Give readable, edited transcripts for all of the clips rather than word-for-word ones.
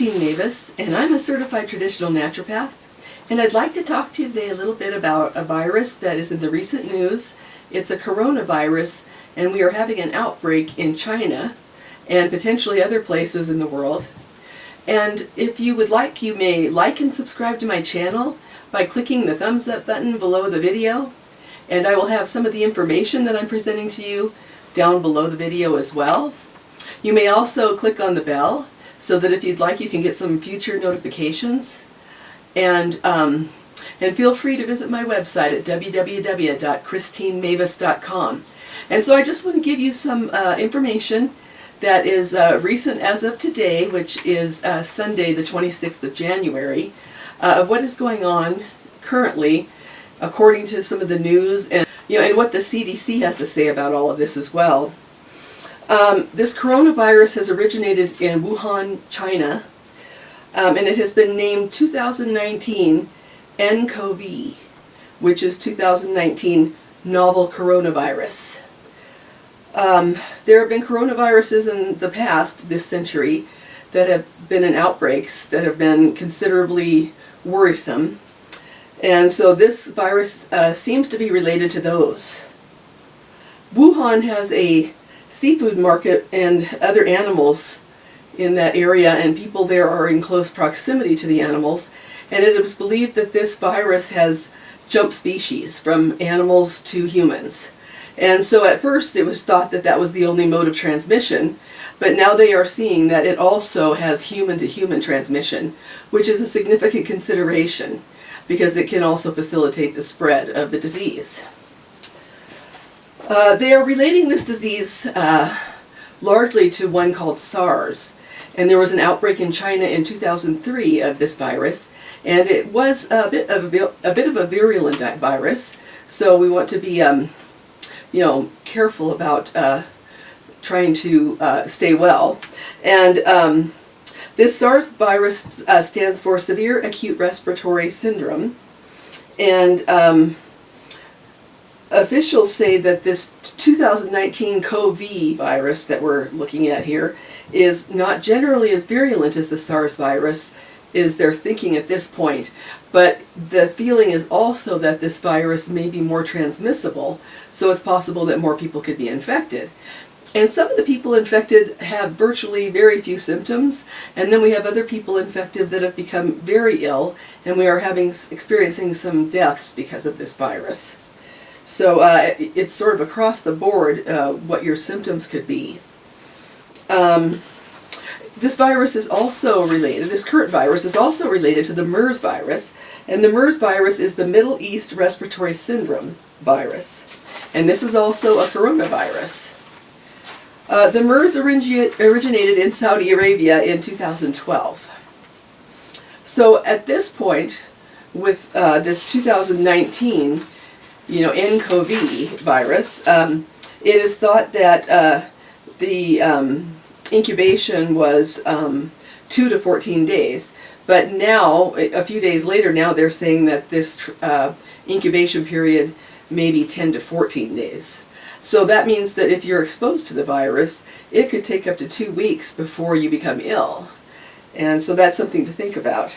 Christine Mavis, and I'm a certified traditional naturopath, and I'd like to talk to you today a little bit about a virus that is in the recent news. It's a coronavirus, and we are having an outbreak in China and potentially other places in the world. And if you would like, you may like and subscribe to my channel by clicking the thumbs up button below the video, and I will have some of the information that I'm presenting to you down below the video as well. You may also click on the bell so that if you'd like, you can get some future notifications. And feel free to visit my website at www.christinemavis.com. And so I just want to give you some information that is recent as of today, which is Sunday the 26th of January, of what is going on currently according to some of the news and what the CDC has to say about all of this as well. This coronavirus has originated in Wuhan, China, and it has been named 2019 nCoV, which is 2019 novel coronavirus. There have been coronaviruses in the past, this century, that have been in outbreaks that have been considerably worrisome. And so this virus seems to be related to those. Wuhan has a seafood market and other animals in that area, and people there are in close proximity to the animals, and it is believed that this virus has jumped species from animals to humans. And so at first it was thought that that was the only mode of transmission, but now they are seeing that it also has human-to-human transmission, which is a significant consideration because it can also facilitate the spread of the disease. They are relating this disease largely to one called SARS, and there was an outbreak in China in 2003 of this virus, and it was a bit of a virulent virus, so we want to be careful about trying to stay well. And this SARS virus stands for Severe Acute Respiratory Syndrome, and officials say that this 2019 nCoV virus that we're looking at here is not generally as virulent as the SARS virus, is their thinking at this point. But the feeling is also that this virus may be more transmissible, so it's possible that more people could be infected. And some of the people infected have virtually very few symptoms, and then we have other people infected that have become very ill, and we are experiencing some deaths because of this virus. So it's sort of across the board what your symptoms could be. This virus is also related, this current virus is also related to the MERS virus, and the MERS virus is the Middle East Respiratory Syndrome virus, and this is also a coronavirus. The MERS originated in Saudi Arabia in 2012. So at this point, with this 2019 nCoV virus, it is thought that the incubation was 2 to 14 days, but now, a few days later, now they're saying that this incubation period may be 10 to 14 days. So that means that if you're exposed to the virus, it could take up to 2 weeks before you become ill. And so that's something to think about.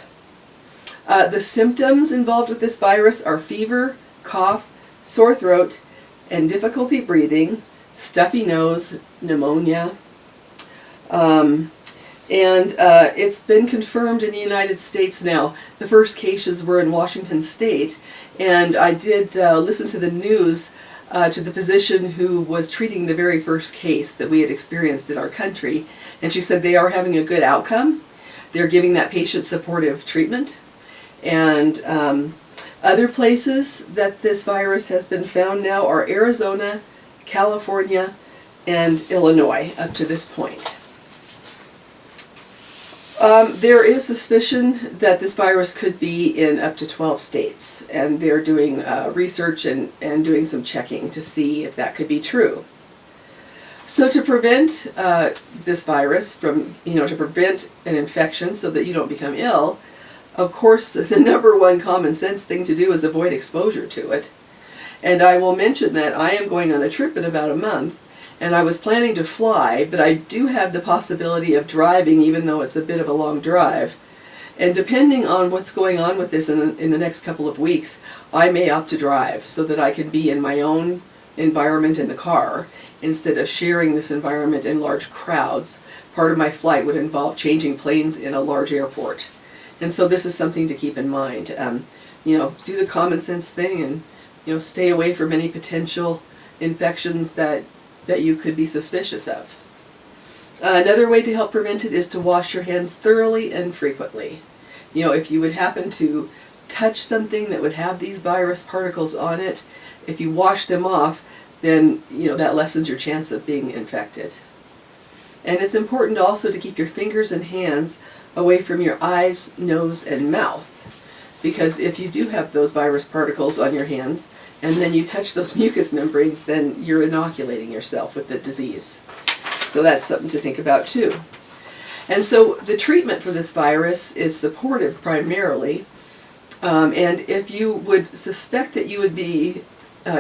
The symptoms involved with this virus are fever, cough, sore throat, and difficulty breathing, stuffy nose, pneumonia. It's been confirmed in the United States now. The first cases were in Washington State, and I did listen to the news to the physician who was treating the very first case that we had experienced in our country, and she said they are having a good outcome. They're giving that patient supportive treatment, and other places that this virus has been found now are Arizona, California, and Illinois up to this point. There is suspicion that this virus could be in up to 12 states, and they're doing research and doing some checking to see if that could be true. So to prevent this virus from, to prevent an infection so that you don't become ill, of course the number one common sense thing to do is avoid exposure to it. And I will mention that I am going on a trip in about a month, And I was planning to fly, but I do have the possibility of driving, even though it's a bit of a long drive. And depending on what's going on with this in the next couple of weeks, I may opt to drive so that I can be in my own environment in the car instead of sharing this environment in large crowds. Part of my flight would involve changing planes in a large airport. And so this is something to keep in mind. You know, do the common sense thing and, you know, stay away from any potential infections that you could be suspicious of. Another way to help prevent it is to wash your hands thoroughly and frequently. You know, if you would happen to touch something that would have these virus particles on it, if you wash them off, then, you know, that lessens your chance of being infected. And it's important also to keep your fingers and hands away from your eyes, nose, and mouth. Because if you do have those virus particles on your hands, and then you touch those mucous membranes, then you're inoculating yourself with the disease. So that's something to think about too. And so the treatment for this virus is supportive primarily. And if you would suspect that you would be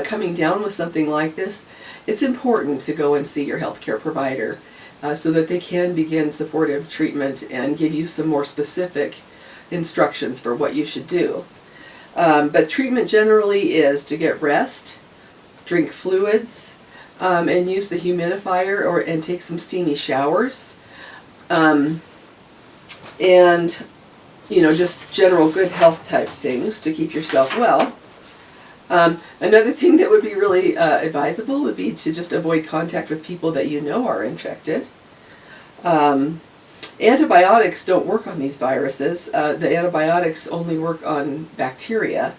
coming down with something like this, it's important to go and see your healthcare provider so that they can begin supportive treatment and give you some more specific instructions for what you should do. But treatment generally is to get rest, drink fluids, and use the humidifier and take some steamy showers. And, you know, just general good health type things to keep yourself well. Another thing that would be really advisable would be to just avoid contact with people that you know are infected. Antibiotics don't work on these viruses. The antibiotics only work on bacteria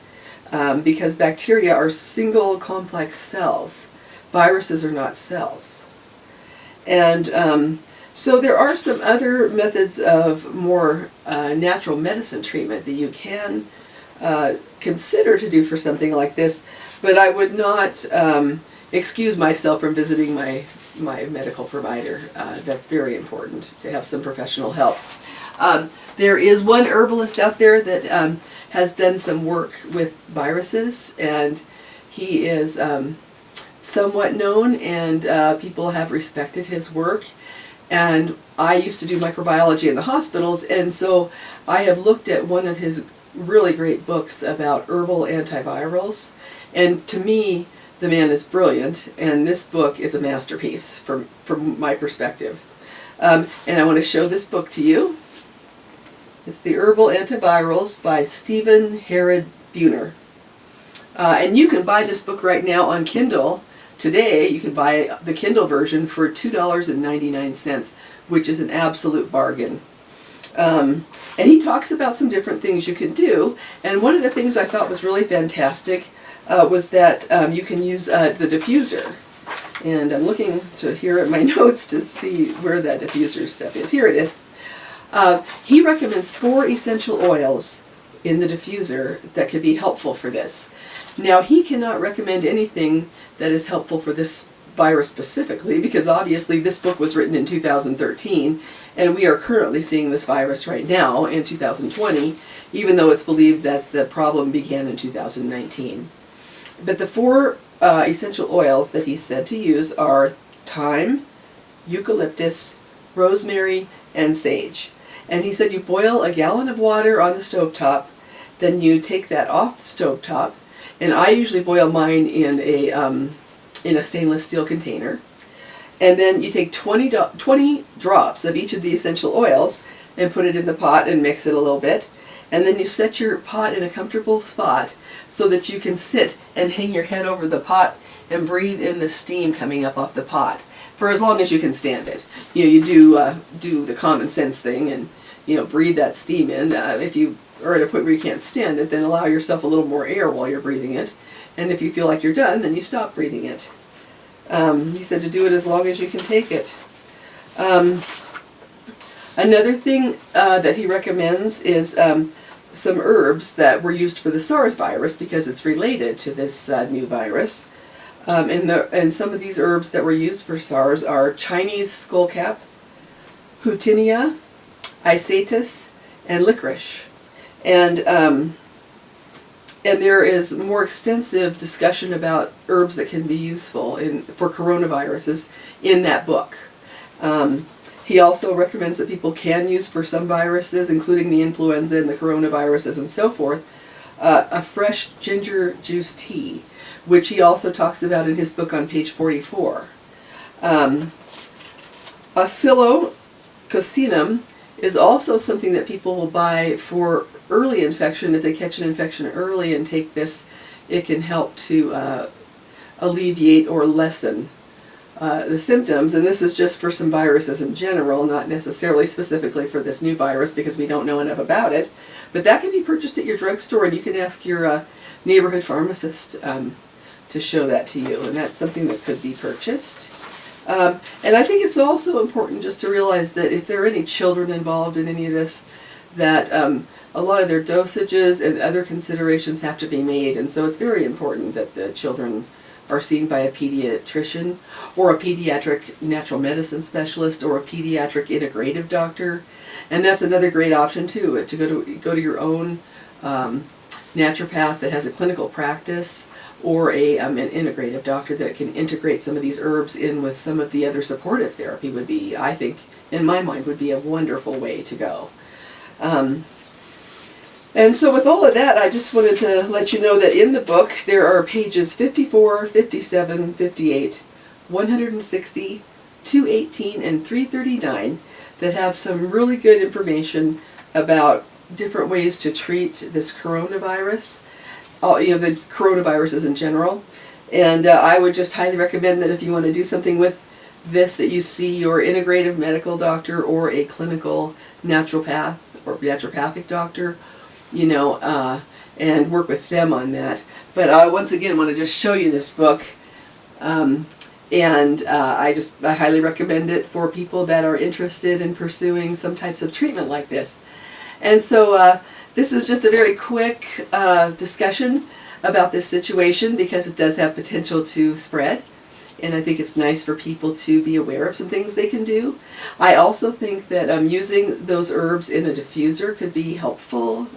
because bacteria are single complex cells. Viruses are not cells. And so there are some other methods of more natural medicine treatment that you can consider to do for something like this, but I would not excuse myself from visiting my medical provider. That's very important to have some professional help. There is one herbalist out there that has done some work with viruses, and he is somewhat known, and people have respected his work. And I used to do microbiology in the hospitals, and so I have looked at one of his really great books about herbal antivirals, and to me, the man is brilliant, and this book is a masterpiece from my perspective. And I want to show this book to you. It's the Herbal Antivirals by Stephen Harrod Buhner. And you can buy this book right now on Kindle. Today, you can buy the Kindle version for $2.99, which is an absolute bargain. And he talks about some different things you can do, and one of the things I thought was really fantastic was that you can use the diffuser. And I'm looking here at my notes to see where that diffuser stuff is. Here it is. He recommends 4 essential oils in the diffuser that could be helpful for this. Now, he cannot recommend anything that is helpful for this virus specifically, because obviously this book was written in 2013, and we are currently seeing this virus right now in 2020, even though it's believed that the problem began in 2019. But the 4 essential oils that he said to use are thyme, eucalyptus, rosemary, and sage. And he said you boil a gallon of water on the stovetop, then you take that off the stovetop, and I usually boil mine in a stainless steel container. And then you take 20 drops of each of the essential oils and put it in the pot and mix it a little bit. And then you set your pot in a comfortable spot so that you can sit and hang your head over the pot and breathe in the steam coming up off the pot for as long as you can stand it. You know, you do the common sense thing and, you know, breathe that steam in. If you are at a point where you can't stand it, then allow yourself a little more air while you're breathing it. And if you feel like you're done, then you stop breathing it. He said to do it as long as you can take it. Another thing that he recommends is some herbs that were used for the SARS virus because it's related to this new virus. And some of these herbs that were used for SARS are Chinese skullcap, Houttuynia, Isatis, and Licorice. And And there is more extensive discussion about herbs that can be useful for coronaviruses in that book. He also recommends that people can use for some viruses, including the influenza and the coronaviruses and so forth, a fresh ginger juice tea, which he also talks about in his book on page 44. Oscillococcinum is also something that people will buy for early infection. If they catch an infection early and take this, it can help to alleviate or lessen the symptoms. And this is just for some viruses in general, not necessarily specifically for this new virus because we don't know enough about it. But that can be purchased at your drugstore, and you can ask your neighborhood pharmacist to show that to you, and that's something that could be purchased. And I think it's also important just to realize that if there are any children involved in any of this, that a lot of their dosages and other considerations have to be made, and so it's very important that the children are seen by a pediatrician or a pediatric natural medicine specialist or a pediatric integrative doctor. And that's another great option too, to go to your own naturopath that has a clinical practice, or an integrative doctor that can integrate some of these herbs in with some of the other supportive therapy would be, I think, in my mind, would be a wonderful way to go. And so with all of that, I just wanted to let you know that in the book there are pages 54, 57, 58, 160, 218, and 339 that have some really good information about different ways to treat this coronavirus, the coronaviruses in general. And I would just highly recommend that if you want to do something with this, that you see your integrative medical doctor or a clinical naturopath or naturopathic doctor, and work with them on that. But I once again want to just show you this book, and I highly recommend it for people that are interested in pursuing some types of treatment like this. And so this is just a very quick discussion about this situation because it does have potential to spread. And I think it's nice for people to be aware of some things they can do. I also think that using those herbs in a diffuser could be helpful.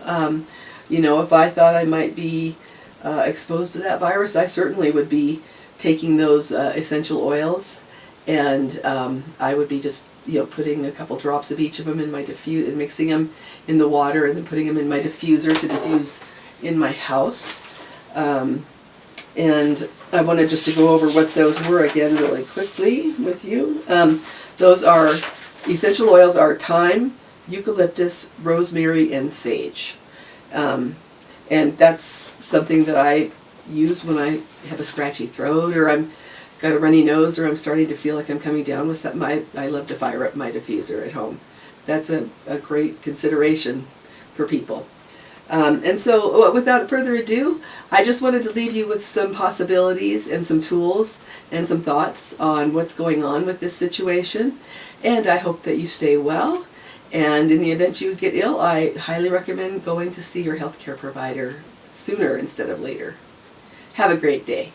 If I thought I might be exposed to that virus, I certainly would be taking those essential oils, and I would be just putting a couple drops of each of them in my diffuser and mixing them in the water, and then putting them in my diffuser to diffuse in my house. And I wanted just to go over what those were again really quickly with you. Those are, essential oils are thyme, eucalyptus, rosemary, and sage. And that's something that I use when I have a scratchy throat, or I'm got a runny nose, or I'm starting to feel like I'm coming down with something. I love to fire up my diffuser at home. That's a great consideration for people. And so without further ado, I just wanted to leave you with some possibilities and some tools and some thoughts on what's going on with this situation. And I hope that you stay well. And in the event you get ill, I highly recommend going to see your healthcare provider sooner instead of later. Have a great day.